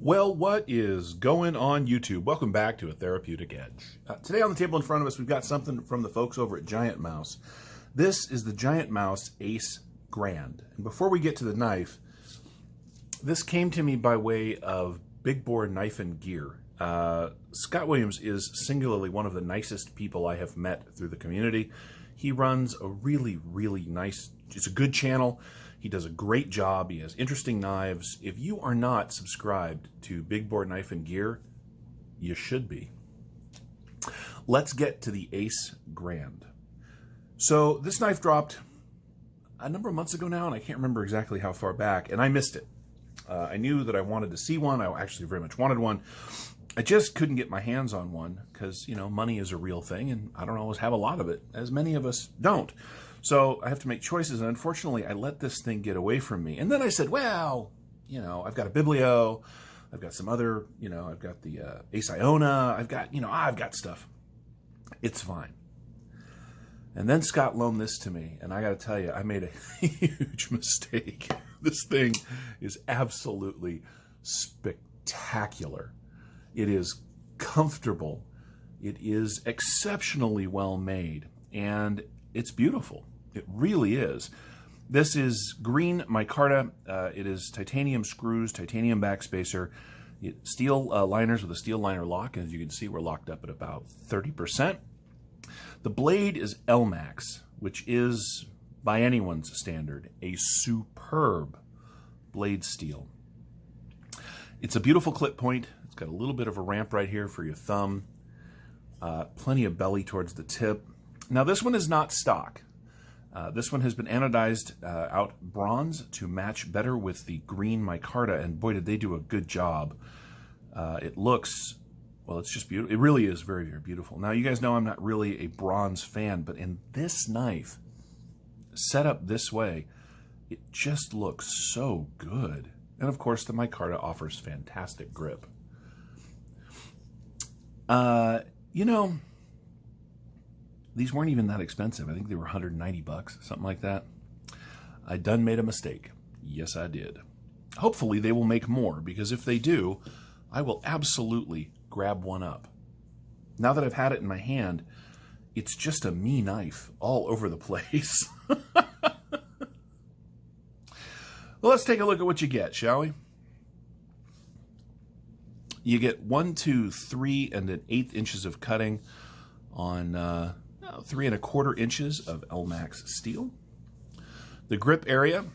Well, what is going on YouTube? Welcome back to A Therapeutic Edge. Today on the table in front of us, we've got something from the folks over at Giantmouse. This is the Giantmouse Ace Grand. And before we get to the knife, this came to me by way of big bore knife and gear. Scott Williams is singularly one of the nicest people I have met through the community. He runs a really nice, it's a good channel. He does a great job. He has interesting knives. If you are not subscribed to Big Bore Knife and Gear, you should be. Let's get to the Ace Grand. So this knife dropped a number of months ago now, and I can't remember exactly how far back, and I missed it. I knew that I wanted to see one. I actually very much wanted one. I just couldn't get my hands on one because, you know, money is a real thing, and I don't always have a lot of it, as many of us don't. So I have to make choices, and unfortunately, I let this thing get away from me. And then I said, well, you know, I've got a Biblio, I've got some other, you know, I've got the Ace Iona, I've got stuff. It's fine. And then Scott loaned this to me, and I got to tell you, I made a huge mistake. This thing is absolutely spectacular. It is comfortable. It is exceptionally well made, and it's beautiful. It really is. This is green micarta. It is titanium screws, titanium backspacer, steel liners with a steel liner lock. And as you can see, we're locked up at about 30%. The blade is Elmax, which is, by anyone's standard, a superb blade steel. It's a beautiful clip point. It's got a little bit of a ramp right here for your thumb. Plenty of belly towards the tip. Now this one is not stock. This one has been anodized out bronze to match better with the green micarta, and boy did they do a good job. It looks, well, it's just beautiful. It really is very beautiful. Now you guys know I'm not really a bronze fan, but in this knife, set up this way, it just looks so good. And of course the micarta offers fantastic grip. You know, these weren't even that expensive. I think they were 190 bucks, something like that. I done made a mistake. Yes, I did. Hopefully they will make more, because if they do, I will absolutely grab one up. Now that I've had it in my hand, it's just a me knife all over the place. Well, let's take a look at what you get, shall we? You get 1, 2, 3 and 1/8 inches of cutting on 3 1/4 inches of Elmax steel. The grip area,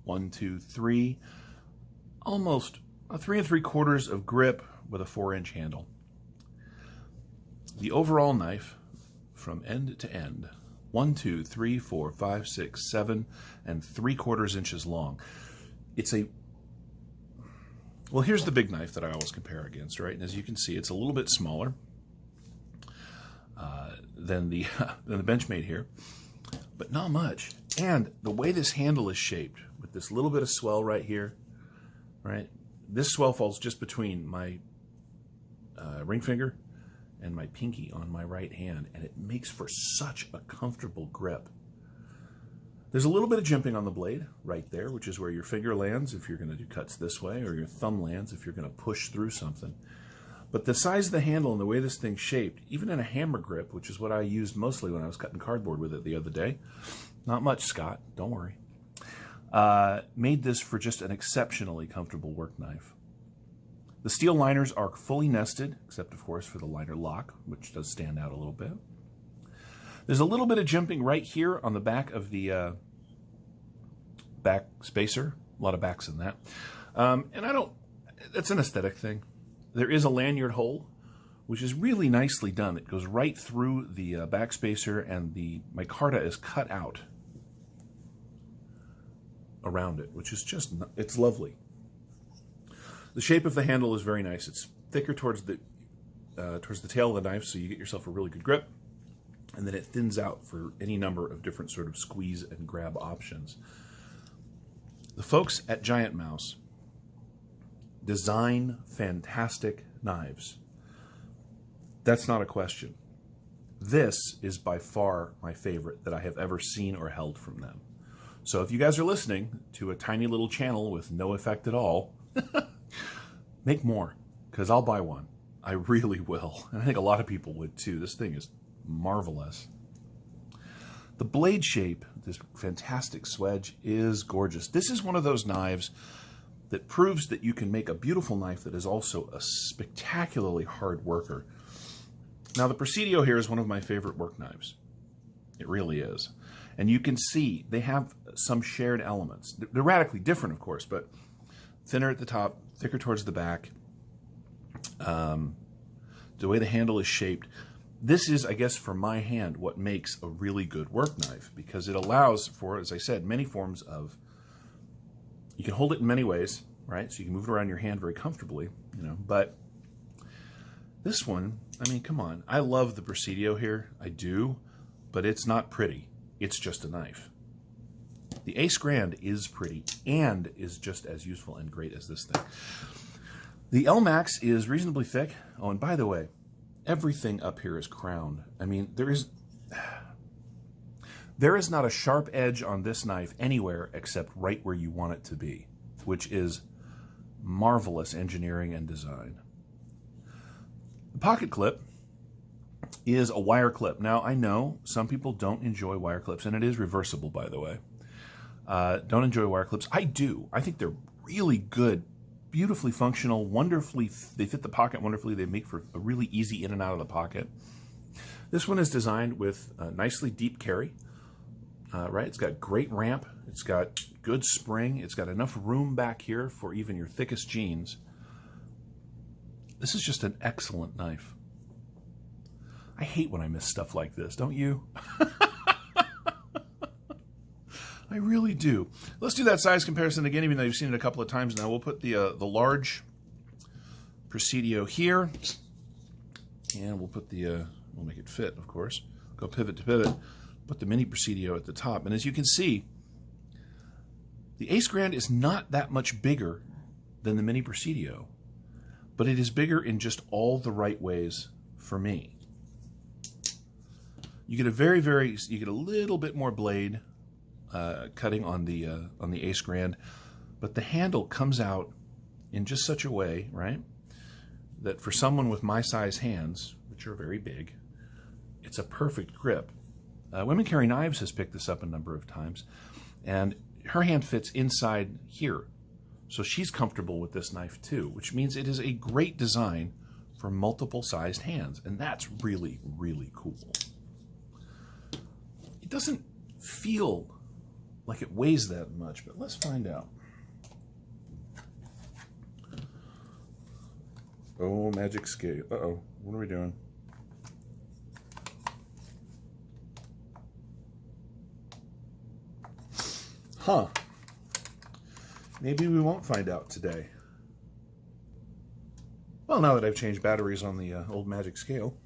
1, 2, 3, almost 3 3/4 of grip with a 4-inch handle. The overall knife from end to end, 1, 2, 3, 4, 5, 6, 7 3/4 inches long. It's a, well, here's the big knife that I always compare against, right? And as you can see, it's a little bit smaller than the Benchmade here, but not much. And the way this handle is shaped, with this little bit of swell right here, right? This swell falls just between my ring finger and my pinky on my right hand, and it makes for such a comfortable grip. There's a little bit of jimping on the blade right there, which is where your finger lands if you're going to do cuts this way, or your thumb lands if you're going to push through something. But the size of the handle and the way this thing's shaped, even in a hammer grip, which is what I used mostly when I was cutting cardboard with it the other day, not much, Scott, don't worry, made this for just an exceptionally comfortable work knife. The steel liners are fully nested, except of course for the liner lock, which does stand out a little bit. There's a little bit of jimping right here on the back of the back spacer. A lot of backs in that. And I don't, it's an aesthetic thing. There is a lanyard hole, which is really nicely done. It goes right through the back spacer, and the micarta is cut out around it, which is just, it's lovely. The shape of the handle is very nice. It's thicker towards the tail of the knife, so you get yourself a really good grip. And then it thins out for any number of different sort of squeeze and grab options. The folks at Giantmouse design fantastic knives. That's not a question. This is by far my favorite that I have ever seen or held from them. So if you guys are listening to a tiny little channel with no effect at all, make more, because I'll buy one. I really will. And I think a lot of people would too. This thing is marvelous. The blade shape, this fantastic swedge, is gorgeous. This is one of those knives that proves that you can make a beautiful knife that is also a spectacularly hard worker. Now, the Presidio here is one of my favorite work knives. It really is. And you can see they have some shared elements. They're radically different, of course, but thinner at the top, thicker towards the back. The way the handle is shaped. This is, I guess, for my hand, what makes a really good work knife, because it allows for, as I said, many forms of, you can hold it in many ways, right? So you can move it around your hand very comfortably, you know, but this one, I mean, come on. I love the Presidio here. I do, but it's not pretty. It's just a knife. The Ace Grand is pretty and is just as useful and great as this thing. The L-Max is reasonably thick. Oh, and by the way, everything up here is crowned. I mean, there is not a sharp edge on this knife anywhere except right where you want it to be, which is marvelous engineering and design. The pocket clip is a wire clip. Now, I know some people don't enjoy wire clips, and it is reversible, by the way. Don't enjoy wire clips. I do. I think they're really good, beautifully functional, wonderfully, they fit the pocket wonderfully. They make for a really easy in and out of the pocket. This one is designed with a nicely deep carry, right? It's got great ramp. It's got good spring. It's got enough room back here for even your thickest jeans. This is just an excellent knife. I hate when I miss stuff like this, don't you? I really do. Let's do that size comparison again, even though you've seen it a couple of times now. We'll put the large Presidio here, and we'll put the, we'll make it fit, of course. Go pivot to pivot. Put the mini Presidio at the top. And as you can see, the Ace Grand is not that much bigger than the mini Presidio, but it is bigger in just all the right ways for me. You get you get a little bit more blade cutting on the Ace Grand, but the handle comes out in just such a way, right, that for someone with my size hands, which are very big, it's a perfect grip. Women Carry Knives has picked this up a number of times, and her hand fits inside here, so she's comfortable with this knife too, which means it is a great design for multiple sized hands, and that's really, really cool. It doesn't feel like it weighs that much, but let's find out. Oh, magic scale. Uh-oh, what are we doing? Huh. Maybe we won't find out today. Well, now that I've changed batteries on the old magic scale,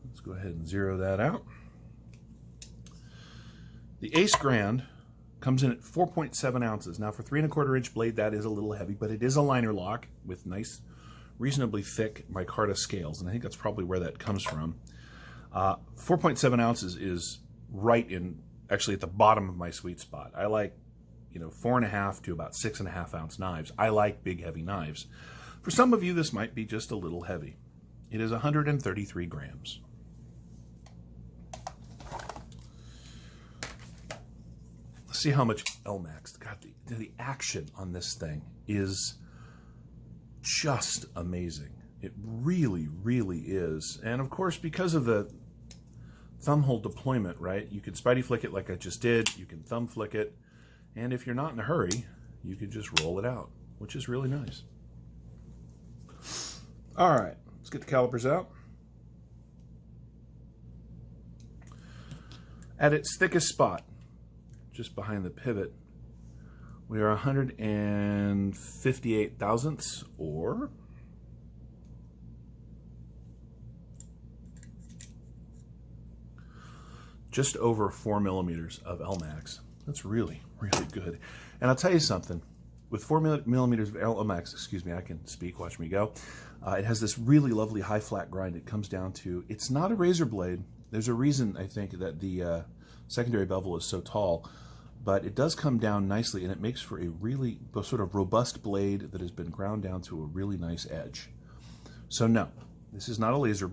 let's go ahead and zero that out. The Ace Grand comes in at 4.7 ounces. Now, for 3¼ inch blade, that is a little heavy, but it is a liner lock with nice, reasonably thick micarta scales, and I think that's probably where that comes from. 4.7 ounces is right in, actually at the bottom of my sweet spot. I like, 4.5 to about 6.5 ounce knives. I like big, heavy knives. For some of you, this might be just a little heavy. It is 133 grams. Let's see how much L-Max. God, the action on this thing is just amazing. It really, really is. And of course, because of the thumb hole deployment, right? You can spidey flick it like I just did. You can thumb flick it. And if you're not in a hurry, you can just roll it out, which is really nice. All right, let's get the calipers out. At its thickest spot, just behind the pivot, we are 158 thousandths, or just over 4 millimeters of L-Max. That's really, really good. And I'll tell you something, with 4 millimeters of L-Max, excuse me, I can speak, watch me go. It has this really lovely high flat grind. It comes down to, it's not a razor blade. There's a reason, I think, that the secondary bevel is so tall. but it does come down nicely, and it makes for a really sort of robust blade that has been ground down to a really nice edge. So no, this is not a laser,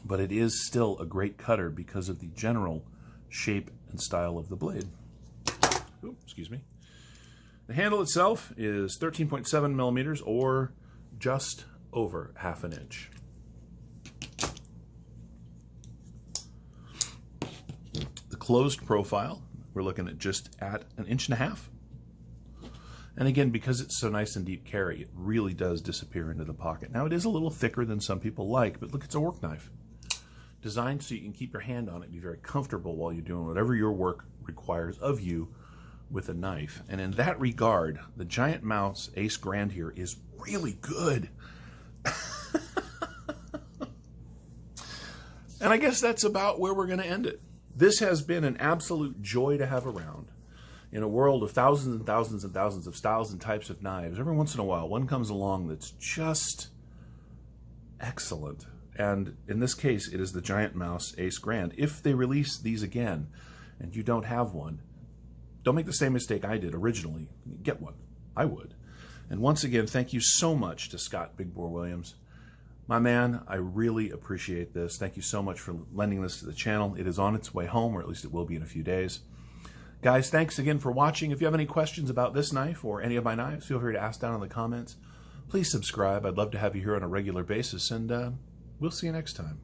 but it is still a great cutter because of the general shape and style of the blade. Ooh, excuse me. The handle itself is 13.7 millimeters, or just over ½ an inch. The closed profile, we're looking at just at 1.5 inches. And again, because it's so nice and deep carry, it really does disappear into the pocket. Now, it is a little thicker than some people like, but look, it's a work knife. Designed so you can keep your hand on it, be very comfortable while you're doing whatever your work requires of you with a knife. And in that regard, the Giantmouse Ace Grand here is really good. And I guess that's about where we're going to end it. This has been an absolute joy to have around. In a world of thousands and thousands and thousands of styles and types of knives, every once in a while, one comes along that's just excellent. And in this case, it is the Giantmouse Ace Grand. If they release these again and you don't have one, don't make the same mistake I did originally. Get one. I would. And once again, thank you so much to Scott Big Bore Williams. My man, I really appreciate this. Thank you so much for lending this to the channel. It is on its way home, or at least it will be in a few days. Guys, thanks again for watching. If you have any questions about this knife or any of my knives, feel free to ask down in the comments. Please subscribe. I'd love to have you here on a regular basis, and we'll see you next time.